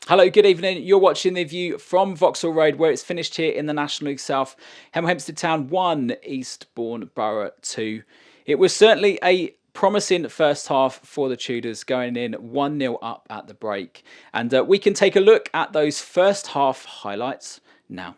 Hello, good evening. You're watching The View from Vauxhall Road, where it's finished here in the National League South. Hemel Hempstead Town 1, Eastbourne Borough 2. It was certainly a promising first half for the Tudors, going in 1-0 up at the break. And we can take a look at those first half highlights now.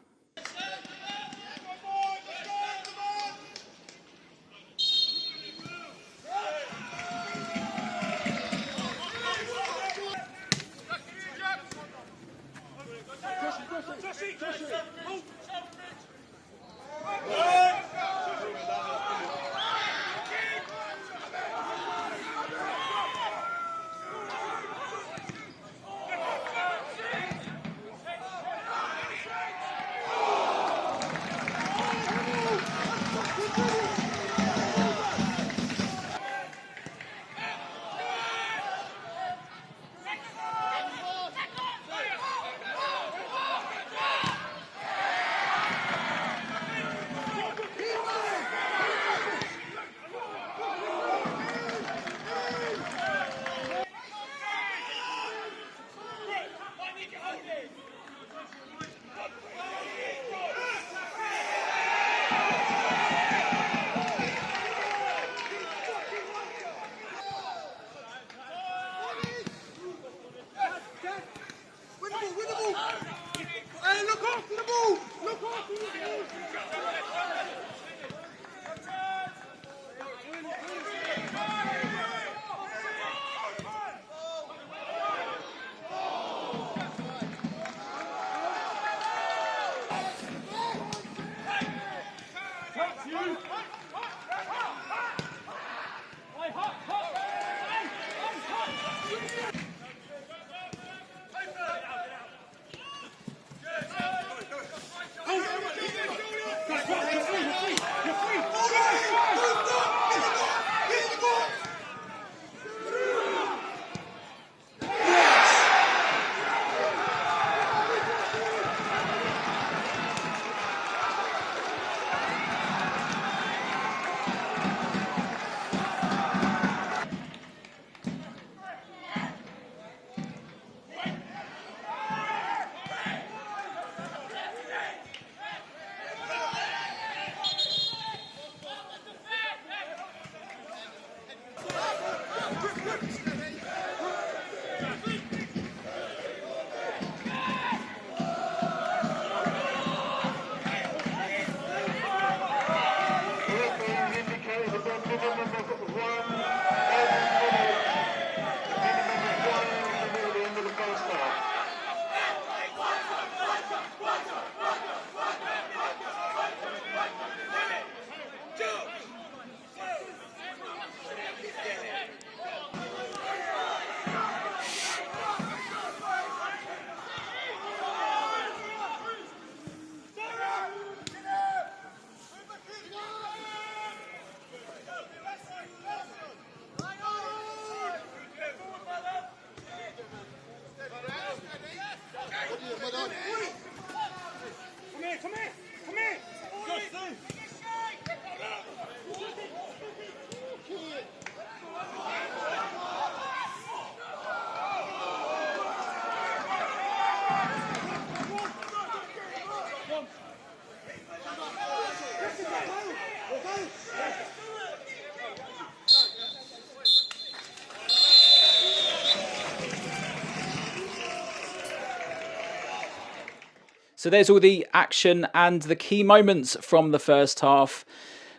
So there's all the action and the key moments from the first half.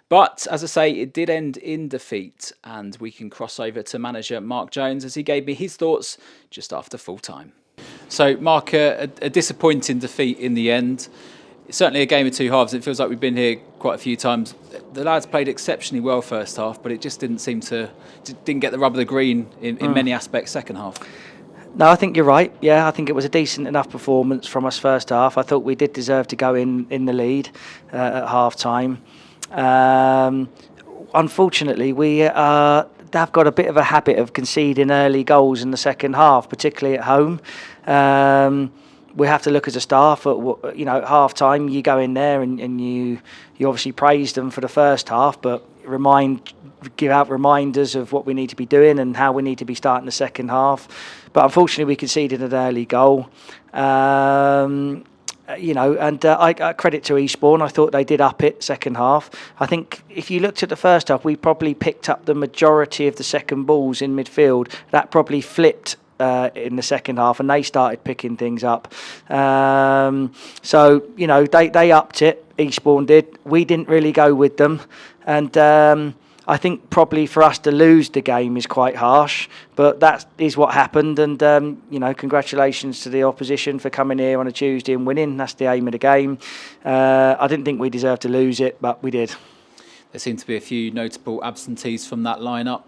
But as I say, it did end in defeat, and we can cross over to manager Mark Jones as he gave me his thoughts just after full time. So Mark, a disappointing defeat in the end. It's certainly a game of two halves. It feels like we've been here quite a few times. The lads played exceptionally well first half, but it just didn't get the rub of the green in many aspects second half. No, I think you're right. Yeah, I think it was a decent enough performance from us first half. I thought we did deserve to go in the lead at half time. Unfortunately, we have got a bit of a habit of conceding early goals in the second half, particularly at home. we have to look as a staff at at half time. You go in there and you obviously praise them for the first half, but give out reminders of what we need to be doing and how we need to be starting the second half. But unfortunately, we conceded an early goal. I credit to Eastbourne. I thought they did up it second half. I think if you looked at the first half, we probably picked up the majority of the second balls in midfield. That probably flipped in the second half, and they started picking things up. They upped it. Eastbourne did. We didn't really go with them, and I think probably for us to lose the game is quite harsh, but that is what happened. And, congratulations to the opposition for coming here on a Tuesday and winning. That's the aim of the game. I didn't think we deserved to lose it, but we did. There seem to be a few notable absentees from that lineup.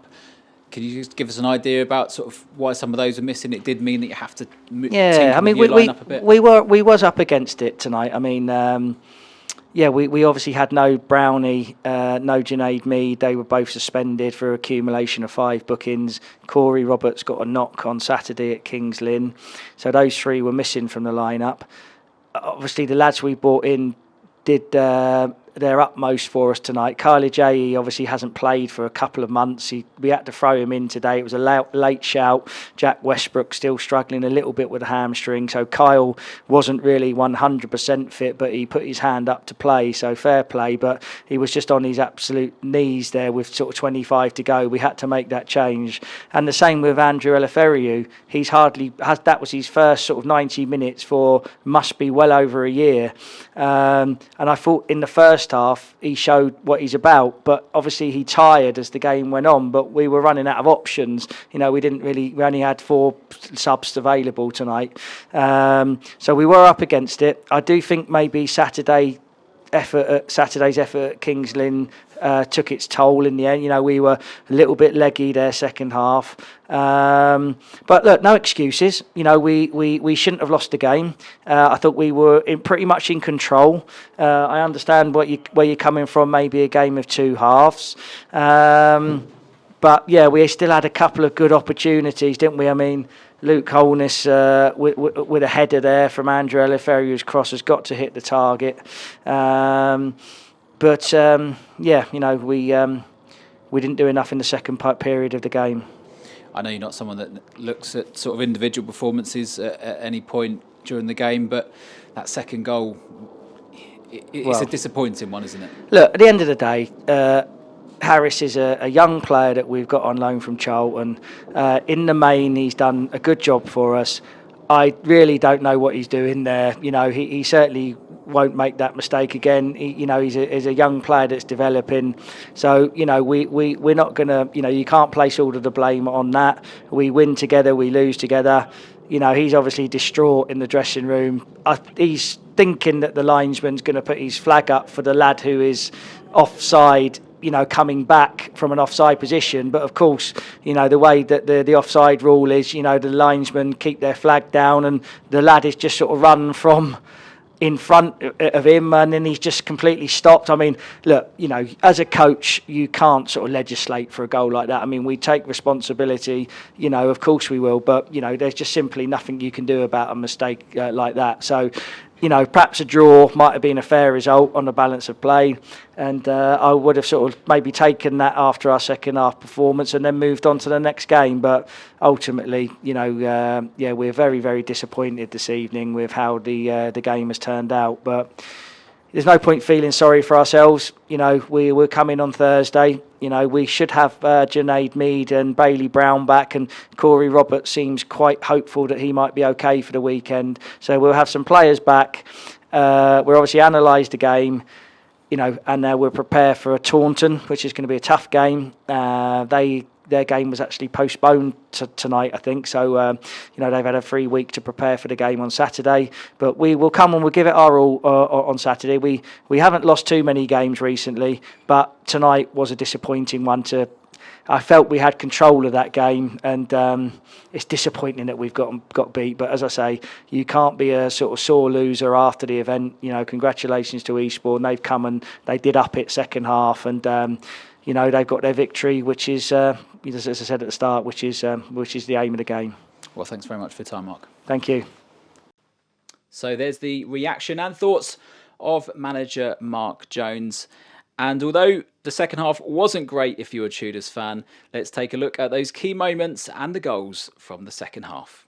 Can you just give us an idea about sort of why some of those are missing? It did mean that you have to tinker with your lineup a bit. We was up against it tonight. I mean, we obviously had no 𝗍𝗿𝗀𝗀𝗀, no 𝗫𝗍𝗀𝗀𝗀, they were both suspended for accumulation of 5 bookings. Corey Roberts got a knock on Saturday at Kings Lynn. So those 3 were missing from the lineup. Obviously, the lads we brought in did their utmost for us tonight. 𝗍𝗿𝗀𝗀𝗀𝗀 obviously hasn't played for a couple of months. We had to throw him in today. It was a late shout. Jack Westbrook still struggling a little bit with a hamstring. So Kyle wasn't really 100% fit, but he put his hand up to play. So fair play. But he was just on his absolute knees there with sort of 25 to go. We had to make that change. And the same with 𝗙𝗿𝗀𝗀𝗀𝗀. That was his first sort of 90 minutes for must be well over a year. And I thought in the first half he showed what he's about, but obviously he tired as the game went on, but we were running out of options. We only had 4 subs available tonight, so we were up against it. I do think maybe Saturday's effort at Kings Lynn took its toll in the end. We were a little bit leggy there second half, but look, no excuses. We shouldn't have lost the game. I thought we were pretty much in control. I understand where you're coming from, maybe a game of 2 halves, but yeah, we still had a couple of good opportunities, didn't we? I mean, Luke Holness with a header there from 𝗙𝗿𝗀𝗀𝗀𝗀, cross has got to hit the target. But we didn't do enough in the second period of the game. I know you're not someone that looks at sort of individual performances at any point during the game, but that second goal, it's a disappointing one, isn't it? Look, at the end of the day, Harris is a young player that we've got on loan from Charlton. In the main, he's done a good job for us. I really don't know what he's doing there. He certainly won't make that mistake again. He's a young player that's developing. So, we're not going to, you can't place all of the blame on that. We win together, we lose together. He's obviously distraught in the dressing room. He's thinking that the linesman's going to put his flag up for the lad who is offside, coming back from an offside position. But of course, the way that the offside rule is, the linesmen keep their flag down and the lad is just sort of run from in front of him and then he's just completely stopped. I mean, look, as a coach, you can't sort of legislate for a goal like that. I mean, we take responsibility, of course we will, but, there's just simply nothing you can do about a mistake like that. So, perhaps a draw might have been a fair result on the balance of play. And I would have sort of maybe taken that after our second half performance and then moved on to the next game. But ultimately, we're very, very disappointed this evening with how the game has turned out. But there's no point feeling sorry for ourselves. We're coming on Thursday. We should have Junaid Mead and Bailey Brown back, and Corey Roberts seems quite hopeful that he might be okay for the weekend. So we'll have some players back. We'll obviously analyse the game, and we'll prepare for a Taunton, which is going to be a tough game. Their game was actually postponed tonight, I think. So, they've had a free week to prepare for the game on Saturday. But we will come and we'll give it our all on Saturday. We haven't lost too many games recently, but tonight was a disappointing one. I felt we had control of that game, and it's disappointing that we've got beat. But as I say, you can't be a sort of sore loser after the event. Congratulations to Eastbourne. They've come and they did up it second half, and they've got their victory, which is, as I said at the start, which is the aim of the game. Well, thanks very much for your time, Mark. Thank you. So there's the reaction and thoughts of manager Mark Jones. And although the second half wasn't great if you're a Tudors fan, let's take a look at those key moments and the goals from the second half.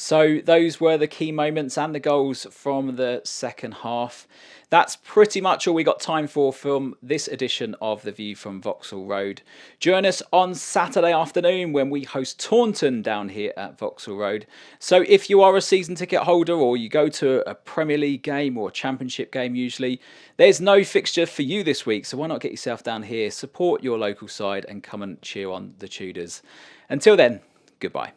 So those were the key moments and the goals from the second half. That's pretty much all we got time for from this edition of The View from Vauxhall Road. Join us on Saturday afternoon when we host Taunton down here at Vauxhall Road. So if you are a season ticket holder or you go to a Premier League game or a Championship game usually, there's no fixture for you this week. So why not get yourself down here, support your local side and come and cheer on the Tudors. Until then, goodbye.